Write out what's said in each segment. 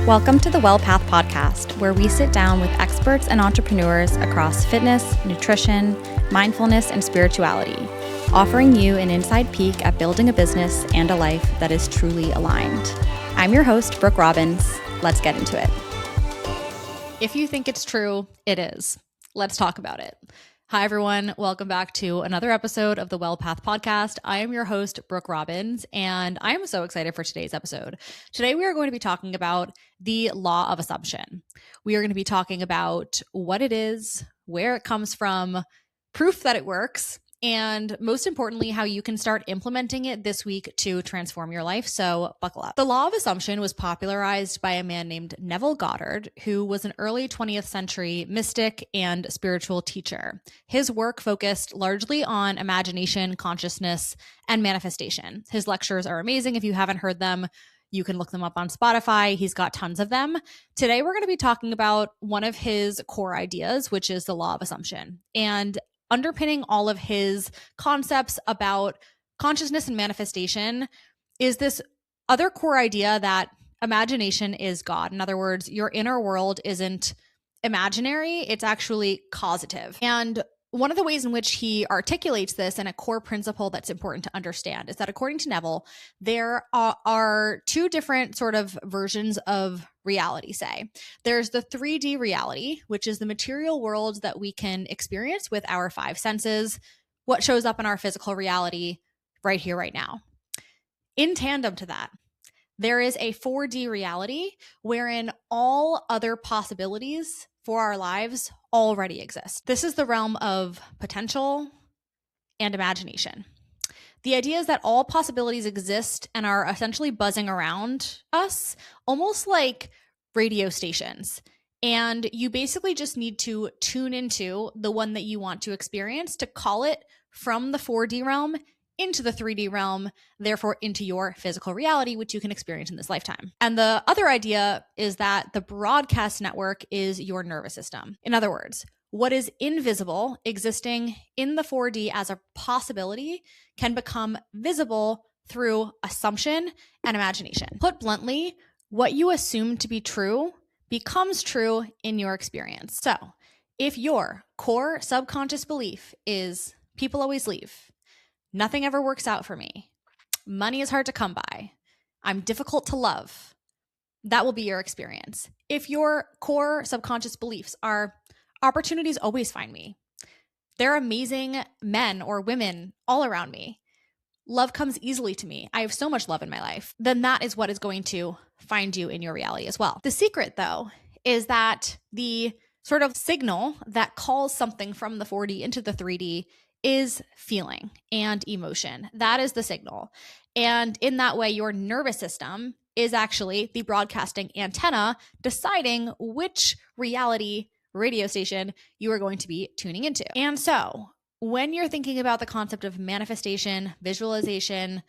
Welcome to the Well Path podcast, where we sit down with experts and entrepreneurs across fitness, nutrition, mindfulness, and spirituality, offering you an inside peek at building a business and a life that is truly aligned. I'm your host, Brooke Robbins. Let's get into it. If you think it's true, it is. Let's talk about it. Hi, everyone. Welcome back to another episode of the Well Path podcast. I am your host, Brooke Robbins, and I am so excited for today's episode. Today, we are going to be talking about the law of assumption. We are going to be talking about what it is, where it comes from, proof that it works, and most importantly, how you can start implementing it this week to transform your life. So buckle up. The law of assumption was popularized by a man named Neville Goddard, who was an early 20th century mystic and spiritual teacher. His work focused largely on imagination, consciousness, and manifestation. His lectures are amazing. If you haven't heard them, you can look them up on Spotify. He's got tons of them. Today, we're going to be talking about one of his core ideas, which is the law of assumption. And underpinning all of his concepts about consciousness and manifestation is this other core idea that imagination is God. In other words, your inner world isn't imaginary, it's actually causative. And one of the ways in which he articulates this, and a core principle that's important to understand, is that according to Neville, there are two different sort of versions of reality, say. There's the 3D reality, which is the material world that we can experience with our five senses, what shows up in our physical reality right here, right now. In tandem to that, there is a 4D reality wherein all other possibilities for our lives already exist. This is the realm of potential and imagination. The idea is that all possibilities exist and are essentially buzzing around us, almost like radio stations. And you basically just need to tune into the one that you want to experience to call it from the 4D realm into the 3D realm, therefore into your physical reality, which you can experience in this lifetime. And the other idea is that the broadcast network is your nervous system. In other words, what is invisible existing in the 4D as a possibility can become visible through assumption and imagination. Put bluntly, what you assume to be true becomes true in your experience. So if your core subconscious belief is people always leave, nothing ever works out for me, money is hard to come by, I'm difficult to love, that will be your experience. If your core subconscious beliefs are opportunities always find me, there are amazing men or women all around me, love comes easily to me, I have so much love in my life, then that is what is going to find you in your reality as well. The secret, though, is that the sort of signal that calls something from the 4D into the 3D is feeling and emotion. That is the signal. And in that way, your nervous system is actually the broadcasting antenna deciding which reality radio station you are going to be tuning into. And so when you're thinking about the concept of manifestation, visualization,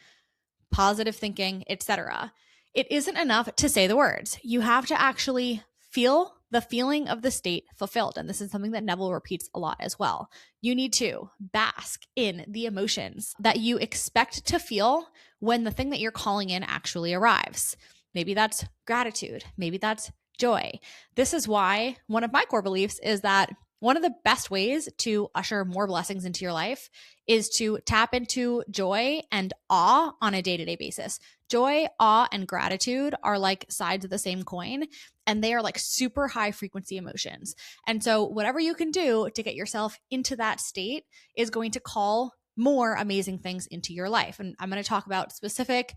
positive thinking, etc., it isn't enough to say the words. You have to actually feel the feeling of the state fulfilled. And this is something that Neville repeats a lot as well. You need to bask in the emotions that you expect to feel when the thing that you're calling in actually arrives. Maybe that's gratitude. Maybe that's joy. This is why one of my core beliefs is that one of the best ways to usher more blessings into your life is to tap into joy and awe on a day-to-day basis. Joy, awe, and gratitude are like sides of the same coin, and they are like super high frequency emotions. And so whatever you can do to get yourself into that state is going to call more amazing things into your life. And I'm going to talk about specific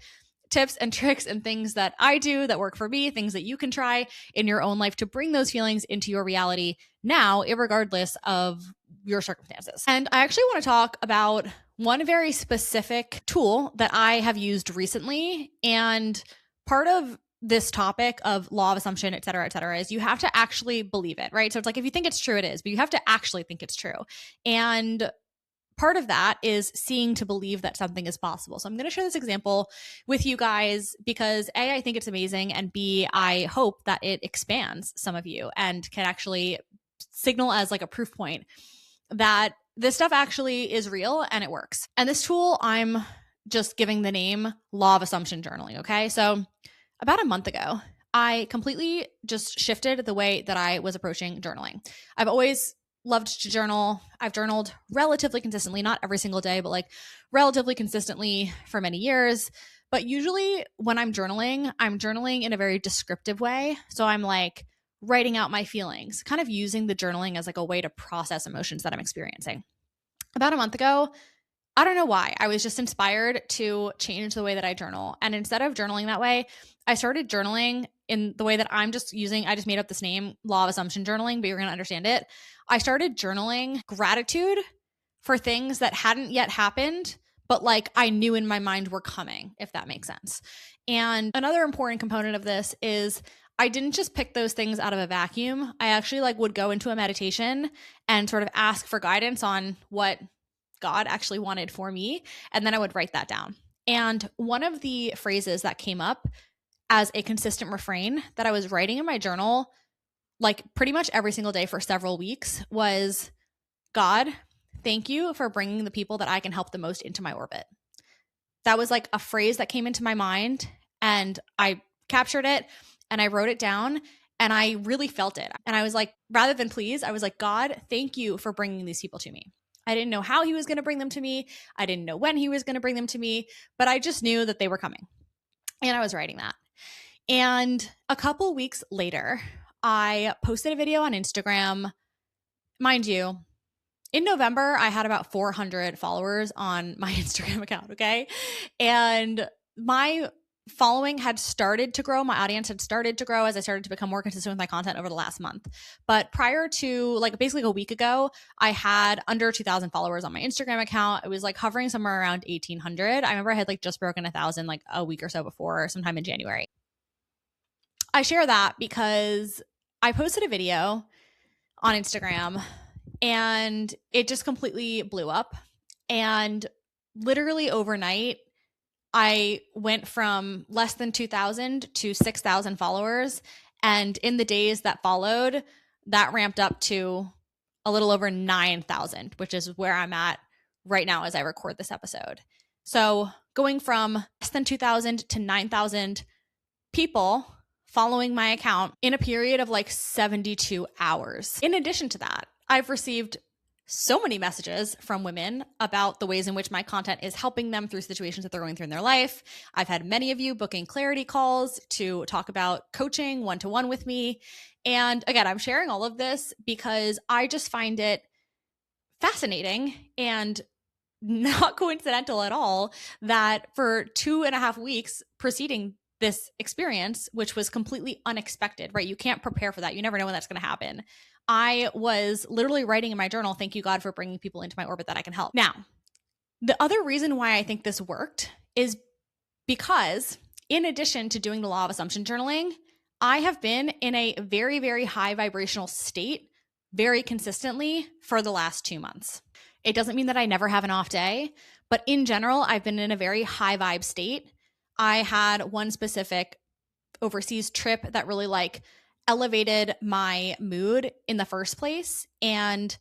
tips and tricks and things that I do that work for me, things that you can try in your own life to bring those feelings into your reality now, irregardless of your circumstances. And I actually want to talk about one very specific tool that I have used recently. And part of this topic of law of assumption, et cetera, is you have to actually believe it, right? So it's like, if you think it's true, it is, but you have to actually think it's true. And part of that is seeing to believe that something is possible. So I'm going to share this example with you guys because A, I think it's amazing, and B, I hope that it expands some of you and can actually signal as like a proof point that this stuff actually is real and it works. And this tool, I'm just giving the name law of assumption journaling. Okay. So about a month ago, I completely just shifted the way that I was approaching journaling. I've always loved to journal. I've journaled relatively consistently, not every single day, but like relatively consistently for many years. But usually when I'm journaling in a very descriptive way. So I'm like writing out my feelings, kind of using the journaling as like a way to process emotions that I'm experiencing. About a month ago, I don't know why, I was just inspired to change the way that I journal. And instead of journaling that way, I started journaling in the way that I'm just using. I just made up this name, law of assumption journaling, but you're going to understand it. I started journaling gratitude for things that hadn't yet happened, but like I knew in my mind were coming, if that makes sense. And another important component of this is I didn't just pick those things out of a vacuum. I actually like would go into a meditation and sort of ask for guidance on what God actually wanted for me. And then I would write that down. And one of the phrases that came up as a consistent refrain that I was writing in my journal, like pretty much every single day for several weeks, was, God, thank you for bringing the people that I can help the most into my orbit. That was like a phrase that came into my mind, and I captured it and I wrote it down, and I really felt it. And I was like, rather than please, I was like, God, thank you for bringing these people to me. I didn't know how he was going to bring them to me. I didn't know when he was going to bring them to me, but I just knew that they were coming. And I was writing that. And a couple weeks later, I posted a video on Instagram. Mind you, in November, I had about 400 followers on my Instagram account, okay? And my following had started to grow. My audience had started to grow as I started to become more consistent with my content over the last month. But prior to like basically a week ago, I had under 2,000 followers on my Instagram account. It was like hovering somewhere around 1,800. I remember I had like just broken 1,000 like a week or so before, sometime in January. I share that because I posted a video on Instagram and it just completely blew up. And literally overnight, I went from less than 2,000 to 6,000 followers. And in the days that followed, that ramped up to a little over 9,000, which is where I'm at right now as I record this episode. So going from less than 2,000 to 9,000 people following my account in a period of like 72 hours. In addition to that, I've received so many messages from women about the ways in which my content is helping them through situations that they're going through in their life. I've had many of you booking clarity calls to talk about coaching one-to-one with me. And again, I'm sharing all of this because I just find it fascinating and not coincidental at all that for 2.5 weeks preceding this experience, which was completely unexpected, right? You can't prepare for that. You never know when that's going to happen. I was literally writing in my journal, thank you, God, for bringing people into my orbit that I can help. Now, the other reason why I think this worked is because in addition to doing the law of assumption journaling, I have been in a very, very high vibrational state very consistently for the last 2 months. It doesn't mean that I never have an off day, but in general, I've been in a very high vibe state. I had one specific overseas trip that really like elevated my mood in the first place. And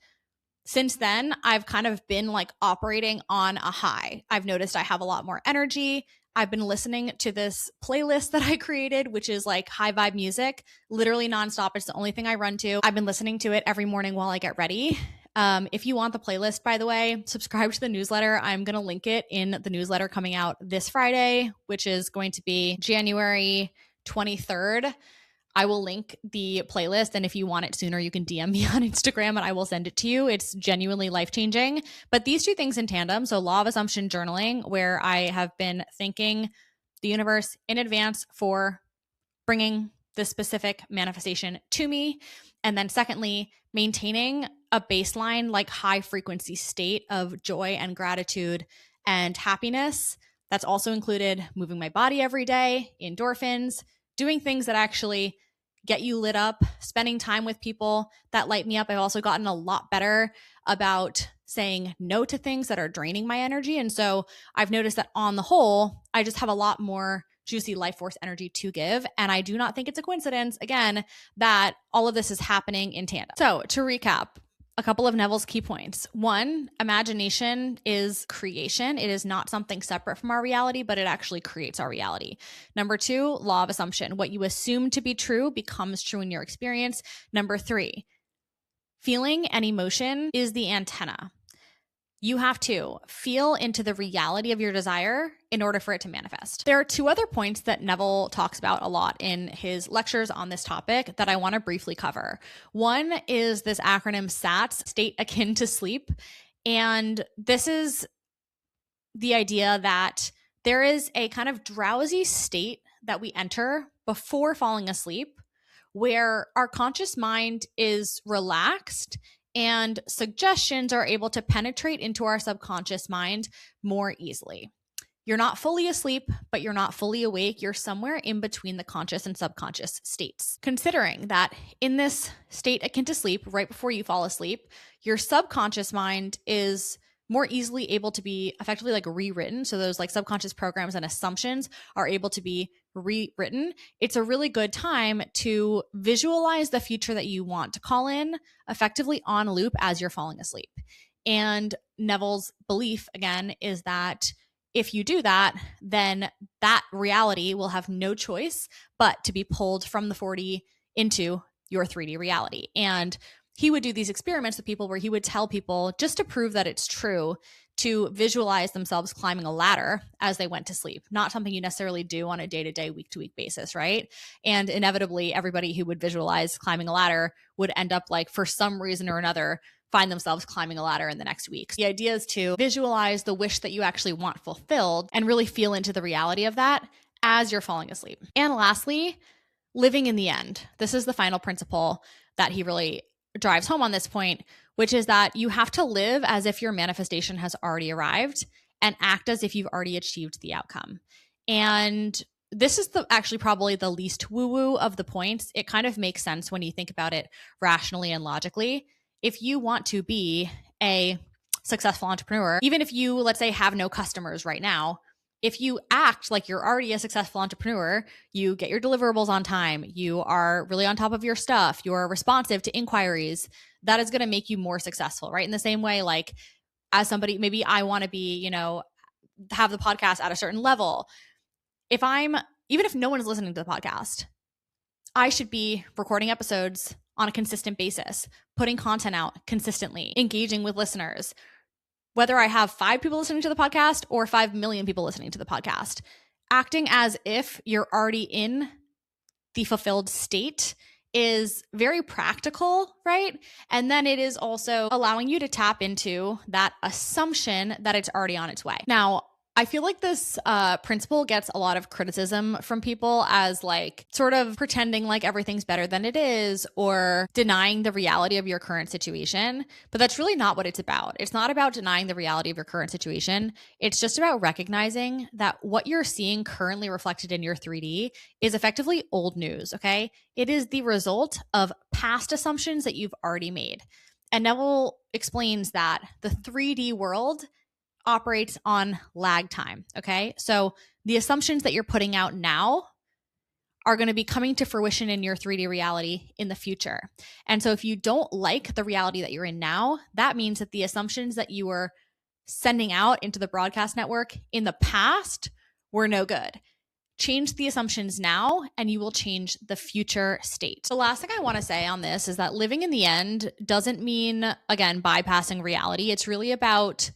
since then, I've kind of been like operating on a high. I've noticed I have a lot more energy. I've been listening to this playlist that I created, which is like high vibe music, literally nonstop. It's the only thing I run to. I've been listening to it every morning while I get ready. If you want the playlist, by the way, subscribe to the newsletter. I'm going to link it in the newsletter coming out this Friday, which is going to be January 23rd. I will link the playlist, and if you want it sooner, you can DM me on Instagram and I will send it to you. It's genuinely life-changing. But these two things in tandem, so law of assumption journaling, where I have been thanking the universe in advance for bringing this specific manifestation to me. And then secondly, maintaining a baseline, like high frequency state of joy and gratitude and happiness. That's also included moving my body every day, endorphins, doing things that actually get you lit up, spending time with people that light me up. I've also gotten a lot better about saying no to things that are draining my energy. And so I've noticed that on the whole, I just have a lot more juicy life force energy to give. And I do not think it's a coincidence, again, that all of this is happening in tandem. So to recap, a couple of Neville's key points. One, imagination is creation. It is not something separate from our reality, but it actually creates our reality. Number two, law of assumption. What you assume to be true becomes true in your experience. Number three, feeling and emotion is the antenna. You have to feel into the reality of your desire in order for it to manifest. There are two other points that Neville talks about a lot in his lectures on this topic that I want to briefly cover. One is this acronym SATS, state akin to sleep. And this is the idea that there is a kind of drowsy state that we enter before falling asleep where our conscious mind is relaxed and suggestions are able to penetrate into our subconscious mind more easily. You're not fully asleep, but you're not fully awake. You're somewhere in between the conscious and subconscious states. Considering that in this state akin to sleep, right before you fall asleep, your subconscious mind is more easily able to be effectively like rewritten. So those like subconscious programs and assumptions are able to be rewritten. It's a really good time to visualize the future that you want to call in effectively on loop as you're falling asleep. And Neville's belief, again, is that if you do that, then that reality will have no choice but to be pulled from the 4D into your 3D reality. And he would do these experiments with people where he would tell people, just to prove that it's true, to visualize themselves climbing a ladder as they went to sleep. Not something you necessarily do on a day-to-day, week-to-week basis, right? And inevitably, everybody who would visualize climbing a ladder would end up like, for some reason or another, find themselves climbing a ladder in the next week. So the idea is to visualize the wish that you actually want fulfilled and really feel into the reality of that as you're falling asleep. And lastly, living in the end. This is the final principle that he really drives home on this point, which is that you have to live as if your manifestation has already arrived and act as if you've already achieved the outcome. And this is actually probably the least woo-woo of the points. It kind of makes sense when you think about it rationally and logically. If you want to be a successful entrepreneur, even if you, let's say, have no customers right now, if you act like you're already a successful entrepreneur, you get your deliverables on time, you are really on top of your stuff, you're responsive to inquiries, that is going to make you more successful, right? In the same way, like as somebody, maybe I want to be, have the podcast at a certain level. Even if no one is listening to the podcast, I should be recording episodes on a consistent basis, putting content out consistently, engaging with listeners. Whether I have 5 people listening to the podcast or 5 million people listening to the podcast, acting as if you're already in the fulfilled state is very practical, right? And then it is also allowing you to tap into that assumption that it's already on its way. Now, I feel like this principle gets a lot of criticism from people as like sort of pretending like everything's better than it is or denying the reality of your current situation. But that's really not what it's about. It's not about denying the reality of your current situation. It's just about recognizing that what you're seeing currently reflected in your 3D is effectively old news, okay? It is the result of past assumptions that you've already made. And Neville explains that the 3D world operates on lag time, okay? So the assumptions that you're putting out now are going to be coming to fruition in your 3D reality in the future. And so if you don't like the reality that you're in now, that means that the assumptions that you were sending out into the broadcast network in the past were no good. Change the assumptions now and you will change the future state. The last thing I want to say on this is that living in the end doesn't mean, again, bypassing reality. It's really about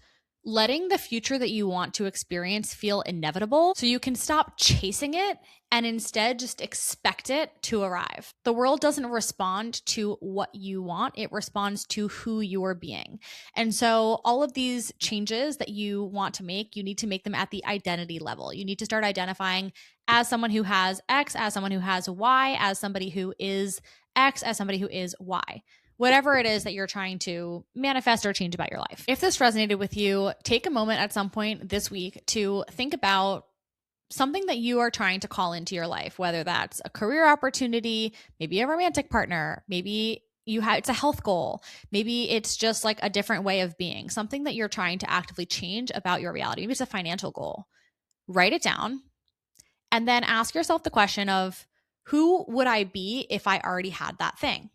letting the future that you want to experience feel inevitable so you can stop chasing it and instead just expect it to arrive. The world doesn't respond to what you want, it responds to who you're being. And so all of these changes that you want to make, you need to make them at the identity level. You need to start identifying as someone who has X, as someone who has Y, as somebody who is X, as somebody who is Y. Whatever it is that you're trying to manifest or change about your life. If this resonated with you, take a moment at some point this week to think about something that you are trying to call into your life, whether that's a career opportunity, maybe a romantic partner, maybe it's a health goal, maybe it's just like a different way of being, something that you're trying to actively change about your reality. Maybe it's a financial goal. Write it down and then ask yourself the question of, who would I be if I already had that thing?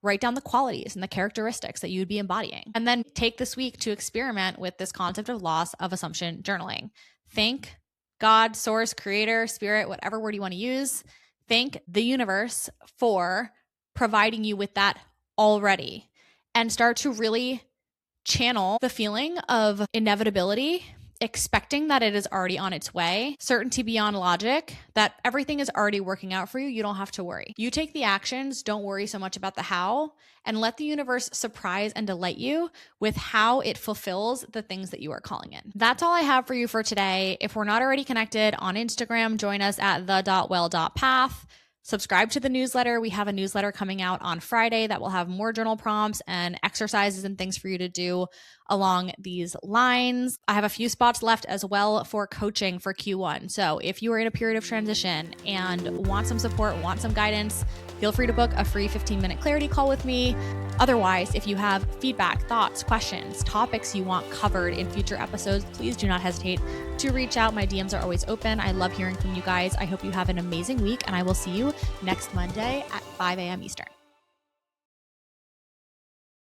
write down the qualities and the characteristics that you would be embodying. And then take this week to experiment with this concept of loss of assumption journaling. Thank God, source, creator, spirit, whatever word you want to use. Thank the universe for providing you with that already, and start to really channel the feeling of inevitability, expecting that it is already on its way, certainty beyond logic, that everything is already working out for you. You don't have to worry. You take the actions, don't worry so much about the how, and let the universe surprise and delight you with how it fulfills the things that you are calling in. That's all I have for you for today. If we're not already connected on Instagram, join us at the.well.path. Subscribe to the newsletter. We have a newsletter coming out on Friday that will have more journal prompts and exercises and things for you to do along these lines. I have a few spots left as well for coaching for Q1. So if you are in a period of transition and want some support, want some guidance, feel free to book a free 15-minute clarity call with me. Otherwise, if you have feedback, thoughts, questions, topics you want covered in future episodes, please do not hesitate to reach out. My DMs are always open. I love hearing from you guys. I hope you have an amazing week, and I will see you next Monday at 5 a.m. Eastern.